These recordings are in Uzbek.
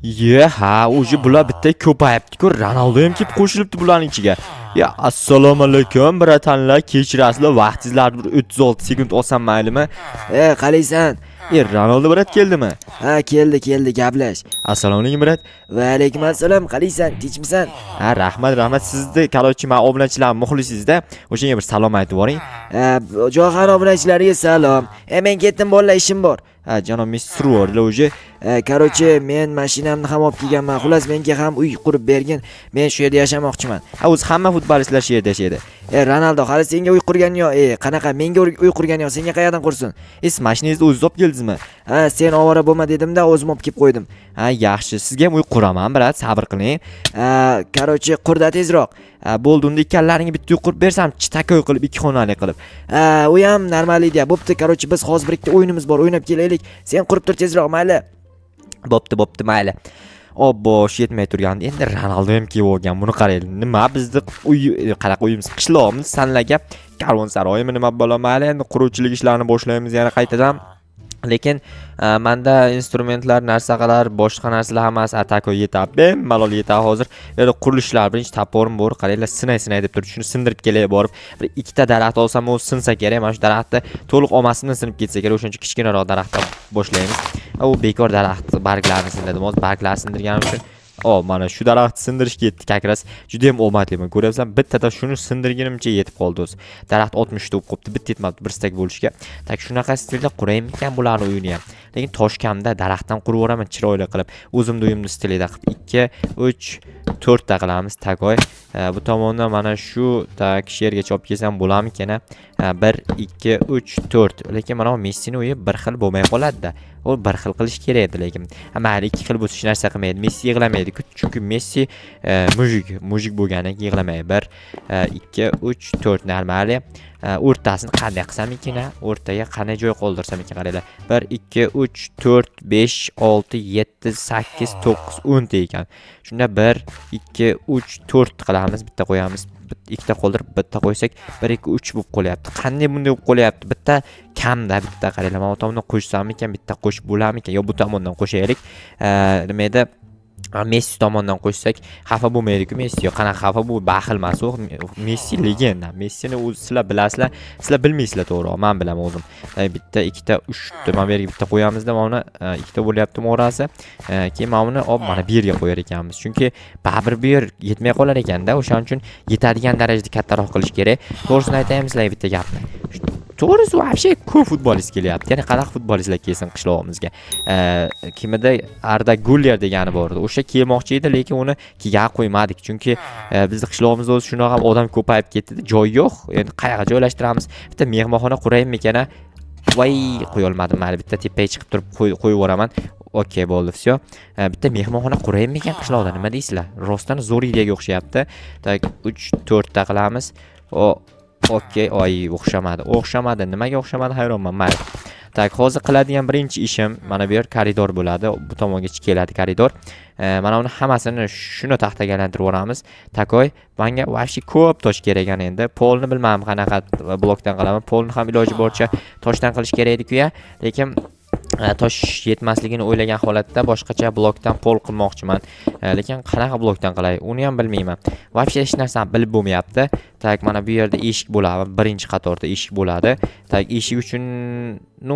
Ye, ha, o'zi bular bitta ko'payibdi-ku, Ronaldo ham kelib qo'shilibdi bularning ichiga. Ya, assalomu alaykum, bratanlar, kechirasizlar, vaqtingizlarni bir 36 sekund olsam maylimi? Qalaysan? Ronaldo brat keldimi? Ha, keldi, gaplash. Assalomu alaykum brat. Va alaykum assalom, qalaysan? Tinchmisan? Ha, rahmat, sizni qalovchi men obunachilar muxlisingizda. O'shanga bir salom aytib boring. Jo'xan obunachilarga salom. Men ketdim, bolalar, ishim bor. Ha, janob Messi survorlar o'zi. Короче, men mashinamni ham olib kelganman. Xullas, menga ham uy qurib bergin. Men shu yerda yashamoqchiman. Ha, o'zi hamma futbolistlar shu yerda yashaydi. Ronaldo, hali senga uy qurgan yo'q. Qanaqa menga uy qurgan yo'q? Senga qayerdan qursin? Mashinangizni o'zingiz olib keldingizmi? Ha, sen ovora bo'lma dedim-da, o'zim olib kelib qo'ydim. Ha, yaxshi. Sizga ham uy quraman, brat, sabr qiling. Короче, qurda tezroq. Bo'ldi, unda ikkalaringga bitta uy qurib bersam, chitakoy qilib, ikki xonali qilib. U ham normal edi. Bo'pti, короче, biz hozir bir ikkita o'yinimiz bor, o'ynab kelaylik. Sen qurib tur tezroq, mayli. Bo'pti, mayli. Obbo, yetmay turgandi. Endi Ronaldo ham kelib olgan. Buni qaraylik. Nima bizni uy, qanaqa uyimiz? Qishloqimiz Sanlarga karvonsaroymi nima bo'la, mayli. Endi quruvchilik ishlarini boshlaymiz yana qaytadan. Lekin menda instrumentlar, narsalar, boshqa narsalar hammasi atako yetadi. Malol yetadi hozir. Endi qurilishlar birinchi toporim bor. Qaranglar, sinay deb turibdi. Shuni sindirib kelay borib, bir ikkita daraxt olsam, u sinsa kerak. Mana shu daraxtni to'liq olmasdan sinib ketsa kerak. O'shancha kichkinaroq daraxtdan boshlaymiz. U bekor daraxt barglarini sindirdim. Hozir barglarni sindirganim uchun mana shu daraxtni sindirishga yetdi kakras. Juda ham omadliman. Ko'ryapsan, bittada shuni sindirganimcha yetib qoldi o'zi. Daraxt 60 ta bo'lib qopti. Bitta yetmabdi, bir stak bo'lishga. Tak shunaqa stilda quraymikan bularni uyini ham. Lekin toshkamda daraxtdan qurib o'raman chiroyli qilib. O'zimning uyimni stilida qilib 2, 3, 4 ta qilamiz takoy. Bu tomonda mana shu tak yergacha olib kelsam bo'larmikan? 1, 2, 3, 4. Lekin mana Messining uyi bir xil bo'lmay qoladi-da. U bir xil qilish kerak edi, lekin mayli, ikki xil bo'lsa hech narsa qilmaydi. Messi yig'lamaydi, chunki Messi mujik bo'lganiga yig'lamaydi. 1, 2, 3, 4 normali. O'rtasini qanday qilsam ekan? O'rtaga qanday joy qoldirsam ekan? Qaranglar. 1, 2, 3, 4, 5, 6, 7, 8, 9, 10 ta ekan. Shunda 1, 2, 3, 4 qilamiz, bitta qo'yamiz. Ikkita qoldirib bitta qo'ysak 1, 2, 3 bo'lib qolyapti. Qanday bunday bo'lib qolyapti? Bitta kamda bitta qaranglar. Mana bu tomondan qo'shsam ekan, bitta qo'shib bo'larmikan? Yo, bu tomondan qo'shaylik. Nima edi? Messi tomonidan qo'shsak xafa bo'lmaydi-ku. Messi qanaqa xafa bu baxil emas u. Messi legenda. Messini o'zi sizlar bilasizlar, sizlar bilmaysizlar to'g'ri. Men bilaman o'zim. Bitta, ikkita, 3 ta mana bu yerga bitta qo'yamizda, mana ikkita bo'lyapti morasi. Keyin mana buni olib mana bu yerga qo'yar ekanmiz. Chunki baribir bu yer yetmay qolar ekanda, o'shaning uchun yetadigan darajada kattaroq qilish kerak. To'g'risini aytaymi sizlarga bitta gapni. To'g'risi вообще ko'p futbolist kelyapti. Ya'ni qanaqa futbolistlar kelsin qishlog'imizga. Kimida Arda Güler degani bor edi. O'sha kelmoqchi edi, lekin uni kelgan qo'ymadik. Chunki bizning qishlog'imizda o'zi shunaqa ham odam ko'payib ketdi. Joy yo'q. Endi qayerga joylashtiramiz? Bitta mehmonxona quraymikan? Voy, qo'ya olmadim. Mayli, bitta tepaga chiqib turib qo'yib yuboraman. Okey, bo'ldi, всё. Bitta mehmonxona quraymikan qishloqda? Nima deysizlar? Rostdan zo'r ideyaga o'xshayapti. Tak 3, 4 ta qilamiz. Okey, o'xshamadi. Nimaga o'xshamadi hayronman. Mayli. Tak, hozir qiladigan birinchi ishim mana bu yer koridor bo'ladi. Bu tomongacha keladi koridor. Mana uni hammasini shuni taxtaga aylantirib yuboramiz. Takoy, menga вообще ko'p tosh kerak endi. Polni bilmadim qanaqa blokdan qilaman. Polni ham iloji boricha toshdan qilish kerak edi-ku-ya. Lekin tosh yetmasligini o'ylagan holatda boshqacha blokdan pol qilmoqchiman. Lekin qanaqa blokdan qilay, uni ham bilmayman. Вообще hech narsani bilib bo'lmayapti. Tak, mana bu yerda eshik bo'ladi, birinchi qatorda eshik bo'ladi. Tak, eshik uchun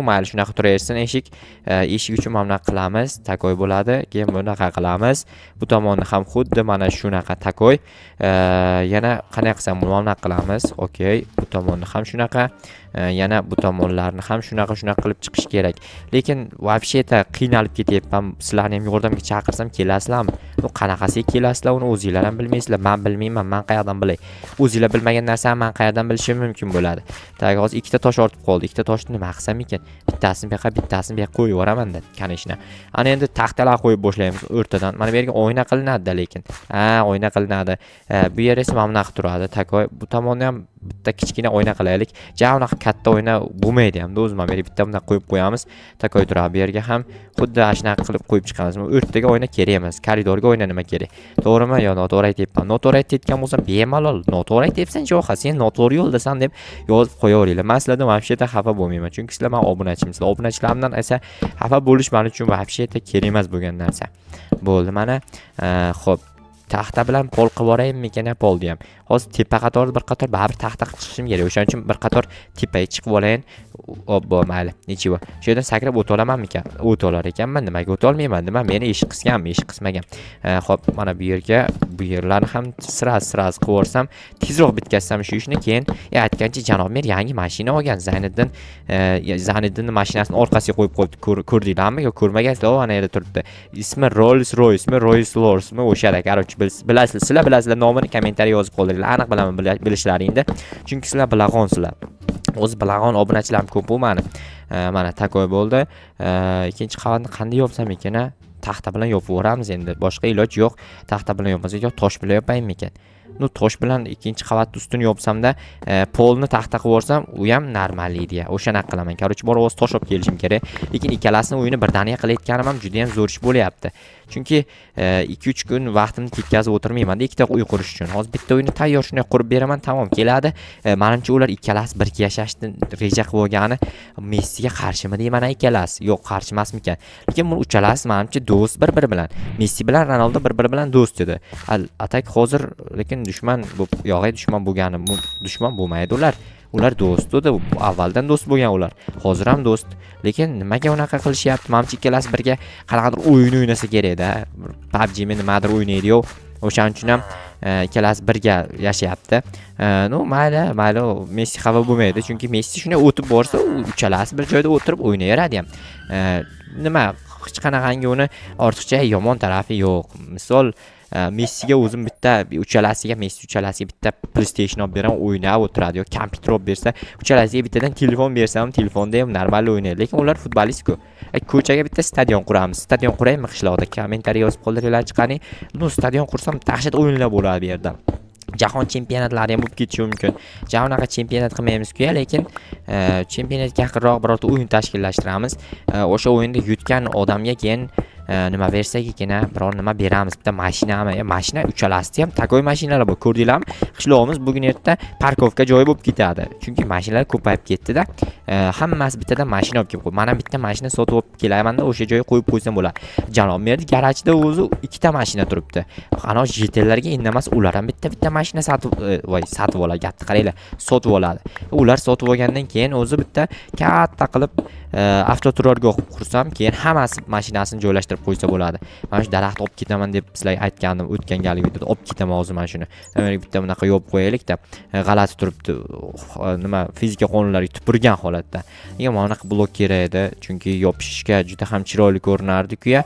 mayli shunaqa turaversin eshik. Eshik uchun mana bunaqa qilamiz, takoy bo'ladi. Keyin bunaqa qilamiz. Bu tomonni ham xuddi mana shunaqa takoy. Yana qanday qilsam mana bunaqa qilamiz. Okey, bu tomonni ham shunaqa. Yana bu tomonlarni ham shunaqa qilib chiqish kerak. Lekin вообще qiynalib ketyapman. Sizlarni ham yordamga chaqirsam kelasizlarmi? U qanaqasiga kelasizlar, uni o'zingizlar ham bilmaysizlar. Men bilmayman, men qayerdan bilay? O'zingizlar bilmagan narsani men qayerdan bilishim mumkin bo'ladi. Tak, hozir ikkita tosh ortib qoldi. Ikkita toshni nima qilsam ekan? Bittasini bu yoqqa, bittasini bu yoqqa qo'yib yuboraman-da, kanishni. Ana endi taxtalar qo'yib boshlaymiz o'rtadan. Mana bu yerga oyna qilinadi-da, lekin. Oyna qilinadi. Bu yer esa mana bunaqa turadi. Takoy, bu tomonni ham bitta kichkina oyna qilaylik. Ja unaqa katta oyna bo'lmaydi ham. O'zim ham bitta bunday qo'yib qo'yamiz. Takoy turadi bu yerga ham xuddi shunaqa qilib qo'yib chiqamiz. O'rtaga oyna kerak emas. Koridorga oyna nima kerak? To'g'rimi yo noto'g'ri aytyapman? Noto'g'ri aytayotgan bo'lsam bemalol noto'g'ri aytyapsan Jo'xa, sen noto'g'ri yo'ldasan deb yozib qo'yaveringlar. Men sizlardan vobsheta xafa bo'lmayman. Chunki sizlar men obunachimsizlar. Obunachilarimdan esa xafa bo'lish men uchun vobsheta kerak emas bo'lgan narsa. Bo'ldi mana. Xo'p. Taxta bilan pol qilib boraymikan polni ham. Hozir tepa qator bir qator baribir taxta chiqishim kerak. O'shaning uchun bir qator tepaga chiqib olayin. Obbo, mayli. Nechiva. Shu yerdan sakrab o'ta olamanmikan? O'ta olar ekanman. Nimaga o'ta olmayman? Nima meni eshik qisganmi? Eshik qismagan. Xo'p, mana bu yerga bu yerlarni ham sira qilib o'rsam, tezroq bitkatsam shu ishni keyin aytgancha janob mer yangi mashina olgan. Zayniddinning mashinasini orqasiga qo'yib ko'rdinglarmi yo ko'rmagansizlar? Ana yerda turibdi. Ismi Rolls-Royce'mi, Rolls-Royce'mi o'shada. Qarochi bilasizlar, sizlar bilasizlar, nomini kommentariy yozib qoldiringlar. Aniq bilaman bilishlaringda. Chunki sizlar bilag'onsizlar. O'zi bilag'on obunachilarim ko'p bu meni. Mana takoy bo'ldi. Ikkinchi qavatni qanday yopsam ekan? Taxta bilan yopib o'ramiz endi. Boshqa iloj yo'q. Taxta bilan yopmasak yo tosh bilan yopaymi ekan? Tosh bilan ikkinchi qavat ustini yopsamda, polni taxta qilib o'rsam, u ham normal edi. O'shanaqa qilaman. Qarochi bor o'z tosh olib kelishim kerak. Lekin ikkalasini o'yini birdaniga qilayotganim ham juda ham zo'r ish bo'lyapti. Chunki 2-3 kun vaqtimni ketkazib o'tirmayman-da ikkita uy qurish uchun. Hozir bitta uyni tayyor shunday qurib beraman, tamom keladi. Menimcha ular ikkalasi birga yashashni reja qilib olgani Messiga qarshimi deyman ikkalasi. Yo'q, qarshi emasmikan. Lekin bu uchalasi menimcha do'st bir-biri bilan. Messi bilan Ronaldo bir-biri bilan do'st edi. Atak hozir lekin dushman bu yog'iy dushman bo'lgani, dushman bo'lmaydi ular. Ular do'st edi, avvaldan do'st bo'lgan ular. Hozir ham do'st. Lekin nimaga unaqa qilishyapti? Menimcha ikkalasi birga qanaqadir o'yin o'ynasa kerak-da. PUBG men nimadir o'ynaydi-yu. O'shaning uchun ham ikkalasi birga yashayapti. Mayli, Messi xafa bo'lmaydi, chunki Messi shunday o'tib borsa, uchalasi bir joyda o'tirib o'ynayveradi ham. Nima hech qanaqangi uni ortiqcha yomon tarafi yo'q. Misol Messiga o'zim bitta Messi uchalasiga bitta PlayStation olib beraman, o'ynab o'tiradi. Yo kompyuter olib bersa, uchalasiga bittadan telefon bersam, telefonda ham normal o'ynaydi. Lekin ular futbolist-ku. Ko'chaga bitta stadion quramiz. Stadion quraymi qishloqda? Kommentariy yozib qoldiringlar chiqaring. Stadion qursam dahshat o'yinlar bo'ladi bu yerda. Jahon chempionatlari ham bo'lib ketishi mumkin. Jahonga chempionat qilmaymiz-ku, lekin chempionatga yaqinroq birorta o'yin tashkillashtiramiz. O'sha o'yinda yutgan odamga keyin nima bersak ekan, biror nima beramiz. Bitta mashinami? Mashina uchalasida ham takoy mashinalar bor. Ko'rdinglarmi? Qishloqimiz bugun erta parkovka joyi bo'lib ketadi. Chunki mashinalar ko'payib ketdi-da. Hammasi bittadan mashina olib kelib qo'y. Mana bitta mashina sotib olib kelayman-da, o'sha joyga qo'yib qo'ysam bo'ladi. Janob merdi garajda o'zi ikkita mashina turibdi. Ana jetellarga indamas, ular ham bitta mashina sotib oladi. Gapni qaranglar, sotib oladi. Ular sotib olgandan keyin o'zi bitta katta qilib avtoturargoh qursam, keyin hammasi mashinasini joylashtirib qo'ysa bo'ladi. Men shu daraxt olib ketaman deb sizlarga aytgandim o'tgan galgi videoda. Olib ketaman hozir men shuni. Demak bitta bunaqa yopib qo'yaylik-da. G'alati turibdi. Nima fizika qonunlariga tupurgan holatda. Nega mana bunaqa blok kerak edi? Chunki yopishga juda ham chiroyli ko'rinardi-ku.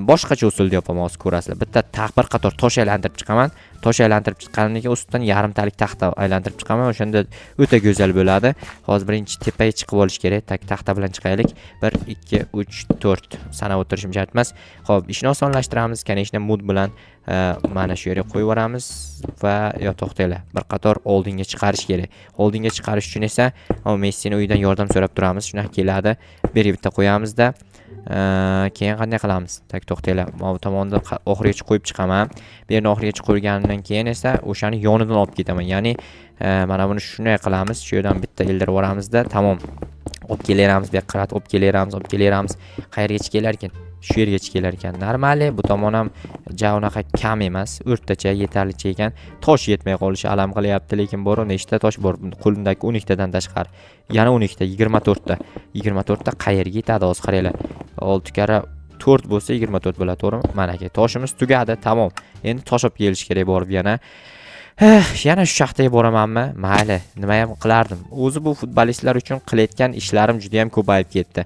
Boshqacha usulda yopaman, hozir ko'rasizlar. Bitta bir qator tosh aylantirib chiqaman. Tosh aylantirib chiqqanidan keyin ustidan yarimtalik taxta aylantirib chiqaman. O'shanda o'ta go'zal bo'ladi. Hozir birinchi tepaga chiqib olish kerak. Taxta bilan chiqaylik. 1 2 3 4 sanab o'tirishim shart emas. Xo'p, ishni osonlashtiramiz. Конечно, mod bilan mana shu yerga qo'yib yuboramiz va to'xtanglar. Bir qator oldinga chiqarish kerak. Oldinga chiqarish uchun esa Messini uyidan yordam so'rab turamiz. Shunaqa keladi. Berib bitta qo'yamizda. Keyin qanday qilamiz? To'xtanglar. Bu tomonda oxirigacha qo'yib chiqaman. Bu yerni oxirigacha qo'ygandan keyin esa o'shani yonidan olib ketaman. Ya'ni mana buni shunday qilamiz. Shu yerdan bitta ildirib yuboramizda, tamom. Olib kelayapmiz, bu yoqqa olib kelayapmiz. Qayergacha kelar ekan? Shu yergacha kelar ekan. Normali, bu tomon ham unaqa kam emas, o'rtacha yetarlicha ekan. Tosh yetmay qolishi alam qilyapti, lekin bor, nechta tosh bor? Qo'limdagi 12 tadan tashqari. Yana 12 ta, 24 ta. 24 ta qayerga yetadi? Hozir qaranglar. 6 kara 4 bo'lsa 24 bo'ladi, to'g'rimi? Mana aka, toshimiz tugadi, tamom. Endi tosh olib kelish kerak borib yana. Yana shu shaxtaga boramanmi? Mayli, nima ham qilardim. O'zi bu futbolistlar uchun qilayotgan ishlarim juda ham ko'payib ketdi.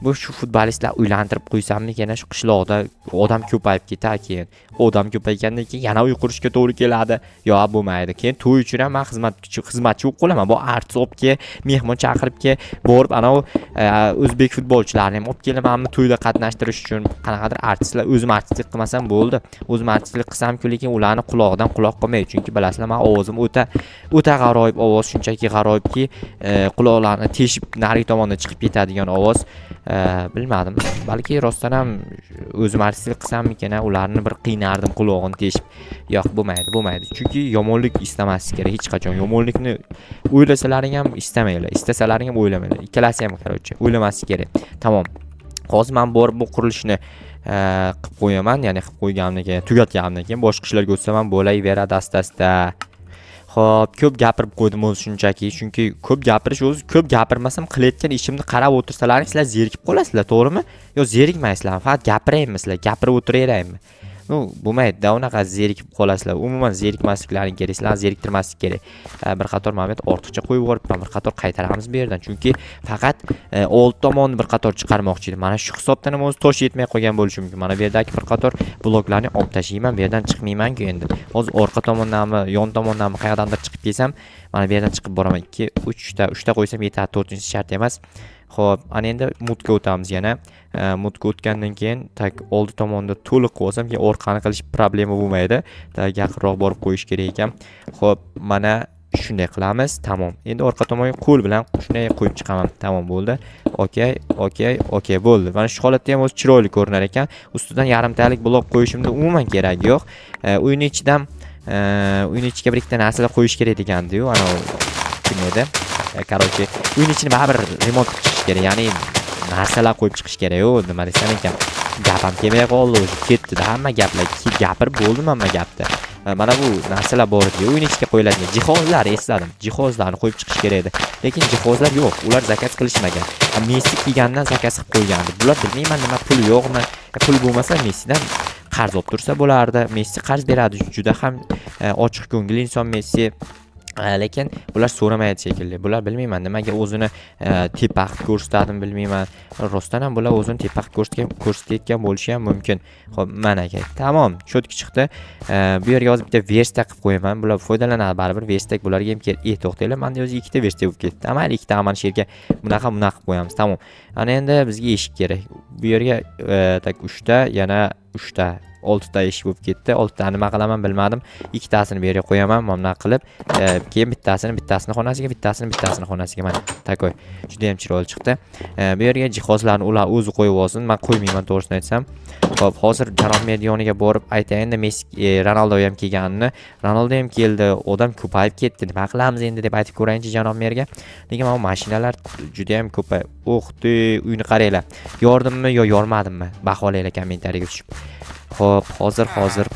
bu shu futbolistlar uylantirib qo'ysammikan, shu qishloqda odam ko'payib ketar, keyin odam ko'paygandan keyin yana uy qurishga to'g'ri keladi. Yo, bo'lmaydi. Keyin to'y uchun ham men xizmatchi bo'lib qolaman. Bu artist olib mehmon chaqiribki, borib ana o'zbek futbolchilarini ham olib kelaman to'yda qatnashtirish uchun. Qanaqadir artistlar o'zim artistlik qilmasam bo'ldi. O'zim artistlik qilsam-ku, lekin ularni quloqidan quloq qolmaydi. Chunki bilasizlar, men ovozim o'ta g'aroyib ovoz, shunchaki g'aroyibki, quloqlarni teshib nari tomonga chiqib ketadigan ovoz. Bilmadim. Balki rostdan ham o'zim artistlik qilsammikan, ularni bir qiynardim quloqini teshib. Yo'q, bo'lmaydi. Chunki yomonlik istamaslik kerak hech qachon. Yomonlikni o'ylasalaring ham istamanglar, istasalaring ham o'ylamanglar. Ikkalasi ham qarochi, o'ylamaslik kerak. Tamom. Hozir men borib bu qurilishni qilib qo'yaman, ya'ni qilib qo'yganimdan keyin, tugatganimdan keyin boshqa ishlarga o'tsam ham bo'laveradi asta-asta. Xo'p, ko'p gapirib qo'ydim o'zi shunchaki, chunki ko'p gapirish o'zi ko'p gapirmasam qilayotgan ishimni qarab o'tirsalaring sizlar zerikib qolasizlar, to'g'rimi? Yo, zerikmaysizlar, faqat gapiraymisizlar, gapirib o'tiraveraymi? Bo'lmaydi, unaqa zerikib qolasizlar. Umuman zerikmasliklaring kerak, sizlarni zeriktirmaslik kerak. Bir qator ma'lumot ortiqcha qo'yib yuboribman, bir qator qaytaramiz bu yerdan, chunki faqat old tomonni bir qator chiqarmoqchi edim. Mana shu hisobdan ham o'zi tosh yetmay qolgan bo'lishi mumkin. Mana bu yerdagi bir qator bloklarni olib tashlayman, bu yerdan chiqmayman-ku endi. Hozir orqa tomondanmi, yon tomondanmi qayerdandir chiqib kelsam, mana bu yerdan chiqib boraman. 2, 3 ta qo'ysam yetadi, 4-chi shart emas. Xo'p, ana endi mutga o'tamiz yana. Mutga o'tgandan keyin tak oldi tomonda to'liq qo'ysam, keyin orqani qilish problema bo'lmaydi. Yaqinroq borib qo'yish kerak ekan. Xo'p, mana shunday qilamiz. Tamom. Endi orqa tomonga qo'l bilan shunday qo'yib chiqaman. Tamom bo'ldi. Okey, bo'ldi. Mana shu holatda ham o'zi chiroyli ko'rinar ekan. Ustidan yarimtalik blok qo'yishimda umuman keragi yo'q. Uyning ichidan uyning ichiga bir ikkita narsalar qo'yish kerak degandi-yu, ana shunday edi. Qarochi, uyning ichini baribir remont qilish kerak, ya'ni narsalar qo'yib chiqish kerak-ku, nima desam ekan. Gap ham kelmay qoldi, ketdi-da hamma gaplar, gapirib bo'ldim hamma gapni. Mana bu narsalar bor edi, uyning ichiga qo'yiladigan jihozlar esladim. Jihozlarni qo'yib chiqish kerak edi. Lekin jihozlar yo'q, ular zakaz qilishmagan. Messi kelgandan zakaz qilib qo'ygandi. Bular bilmayman nima pul yo'qmi? Pul bo'lmasa Messidan qarz olib tursa bo'lardi. Messi qarz beradi, juda ham ochiq ko'ngil inson Messi. Lekin ular so'ramaydi shekilli. Bular bilmayman nimaga o'zini tepaq ko'rsatadimi bilmayman. Rostdan ham bular o'zini tepaq ko'rsatayotgan bo'lishi ham mumkin. Xo'p, mana aka. Tamom, cho'tki chiqdi. Bu yerga hozir bitta versta qilib qo'yaman. Bular foydalanadi baribir. Verstak bularga ham kerak. To'xtanglar, menda o'zi ikkita versta bo'lib ketdi. Mayli, ikkita mana shu yerga bunaqa qilib qo'yamiz. Tamom. Ana endi bizga eshik kerak. Bu yerga tak 3 ta, yana 3 ta 6 ta eshik bo'lib ketdi. 6 tani nima qilaman bilmadim. Ikkitasini bu yerga qo'yaman, mana qilib, keyin bittasini xonasiga, bittasini xonasiga mana takoy. Juda ham chiroyli chiqdi. Bu yerga jihozlarni ular o'zi qo'yib olsin. Men qo'ymayman, to'g'risini aytsam. Xo'p, hozir janob Medioniga borib aytayin-da, Messi, Ronaldo ham kelganini. Ronaldo ham keldi, odam ko'payib ketdi. Nima qilamiz endi deb aytib ko'rayinchi janob merga. Lekin mana mashinalar juda ham ko'payib. Uyni qaranglar. Yordimmi yo yormadimmi? Baholanglar kommentariyaga tushib. Xo'p, hozir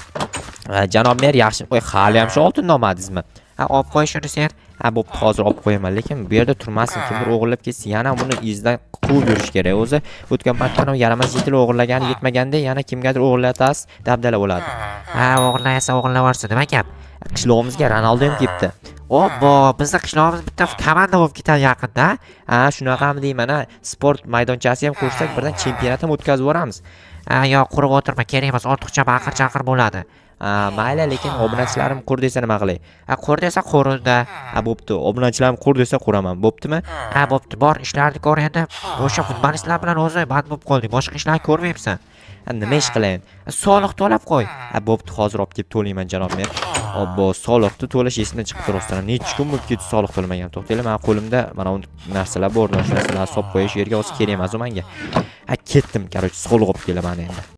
janob mer yaxshi. Hali ham shu oltin olmadingizmi? Olib qo'y shuni sen. Bo'pti, hozir olib qo'yaman, lekin bu yerda turmasin, kimdir o'g'irlab ketsa, yana buni izidan quvib yurish kerak. O'zi o'tgan paytda yaramas yetil o'g'irlagani yetmaganda yana kimgadir o'g'irlatasiz, dabdala bo'ladi. O'g'irlaysa o'g'irlaversin, nima gap? Qishlog'imizga Ronaldo ham kelibdi. Obbo, bizning qishlog'imiz bitta komanda bo'lib ketadi yaqinda. Shunaqami deyman, sport maydonchasi ham qursak, birdan chempionat ham o'tkazib yuboramiz. Yo'q, qurib o'tirma, kerak emas, ortiqcha baqir-chaqir bo'ladi. Mayli, lekin obunachilarim qur desa nima qilay? Qur desa qurda. Bo'pti, obunachilarim qur desa quraman. Bo'ptimi? Bo'pti, bor ishlarni ko'r endi. O'sha futbolistlar bilan o'zi band bo'lib qoldik. Boshqa ishlarni ko'rmayapsan. Nima ish qilayin? Soliq to'lab qo'y. Bo'pti, hozir olib kelib to'layman janob mer. Obbo, soliqni to'lash esimdan chiqib turibdi. Necha kun bo'lib ketdi soliq to'lamagan. To'xtanglar, men qo'limda mana bu narsalar bor, o'sha narsalarni solib qo'yish yerga hozir kerak emas u menga. Ketdim, qarochi, soliq olib kelaman endi.